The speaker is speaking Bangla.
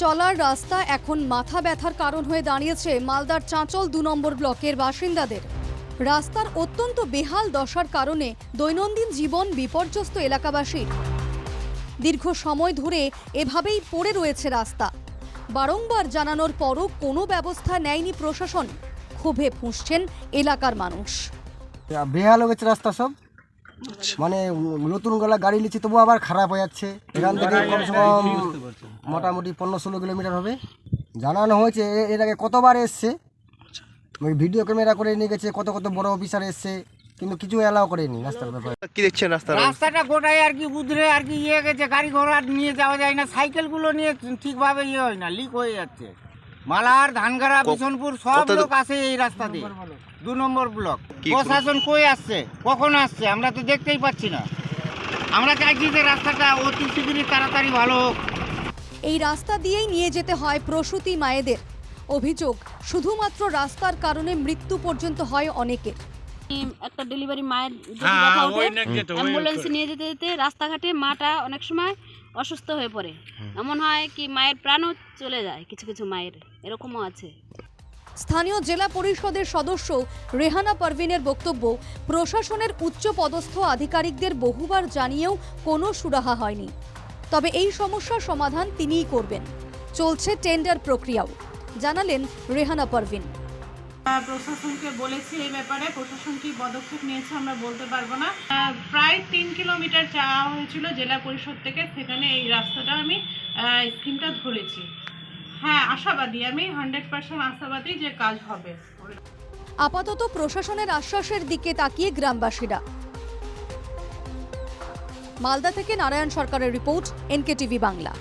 চলার রাস্তা এখন মাথা ব্যথার কারণ হয়ে দাঁড়িয়েছে মালদার চাঁচল ২ নম্বর ব্লকের বাসিন্দাদের। রাস্তার অত্যন্ত বেহাল দশার কারণে দৈনন্দিন জীবন বিপর্যস্ত এলাকাবাসীর। দীর্ঘ সময় ধরে এভাবেই পড়ে রয়েছে রাস্তা। বারংবার জানানোর পরও কোনো ব্যবস্থা নেয়নি প্রশাসন। ক্ষোভে ফুঁসছেন এলাকার মানুষ। বেহাল হয়ে গেছে রাস্তা সব, মানে নতুন গলা গাড়ি নিচ্ছে তবু আবার খারাপ হয়ে যাচ্ছে। এখান থেকে কমসে কম মোটামুটি 15-16 কিলোমিটার হবে। জানানো হয়েছে, এর আগে কতবার এসছে, ভিডিও ক্যামেরা করে নিয়ে গেছে, কত বড় অফিসার এসছে, কিন্তু কিছু এলাও করেনি রাস্তার ব্যাপারে। কি দেখছেন রাস্তাটা গোটাই আর কি উধরে আর কি ইয়ে গেছে, গাড়ি ঘোড়া নিয়ে যাওয়া যায় না, সাইকেলগুলো নিয়ে ঠিকভাবে ইয়ে হয় না, লিক হয়ে যাচ্ছে। মালার, ধানগাড়া, বিশনপুর সব লোক আসে এই রাস্তা দিয়ে। ২ নম্বর ব্লক প্রশাসন কই আসছে, কখন আসছে আমরা তো দেখতেই পাচ্ছি না। আমরা চাইছি যে রাস্তাটা অতি শীঘ্রই তাড়াতাড়ি ভালো হোক। এই রাস্তা দিয়েই নিয়ে যেতে হয় প্রসূতি মায়েদের। অভিযোগ, শুধুমাত্র রাস্তার কারণে মৃত্যু পর্যন্ত হয় অনেকের। একটা ডেলিভারি মায়ের অ্যাম্বুলেন্সে নিয়ে যেতে যেতে রাস্তাঘাটে মাটা অনেক সময় অসুস্থ হয়ে পড়ে। এমন হয় কি মায়ের প্রাণও চলে যায়, কিছু কিছু মায়ের এরকমও আছে। স্থানীয় জেলা পরিষদের সদস্য রেহানা পারভিনের বক্তব্য, প্রশাসনের উচ্চ পদস্থ আধিকারিকদের বহুবার জানিয়েও কোনো সুরাহা হয়নি। তবে এই সমস্যার সমাধান তিনিই করবেন। চলছে টেন্ডার প্রক্রিয়াও, জানালেন রেহানা পারভিন। প্রশাসনকে বলেছি এই ব্যাপারে, প্রশাসন কি পদক্ষেপ নিয়েছে আমরা বলতে পারবো না। প্রায় 3 কিলোমিটার চাওয়া হয়েছিল জেলা পরিষদ থেকে, সেখানে এই রাস্তাটা আমি স্কিমটা ধরেছি। হ্যাঁ, আশাবাদী, আমি 100% আশাবাদী যে কাজ হবে। আপাতত প্রশাসনের আশ্বাসের দিকে তাকিয়ে গ্রামবাসীরা। মালদা থেকে নারায়ণ সরকারের রিপোর্ট, NKTV বাংলা।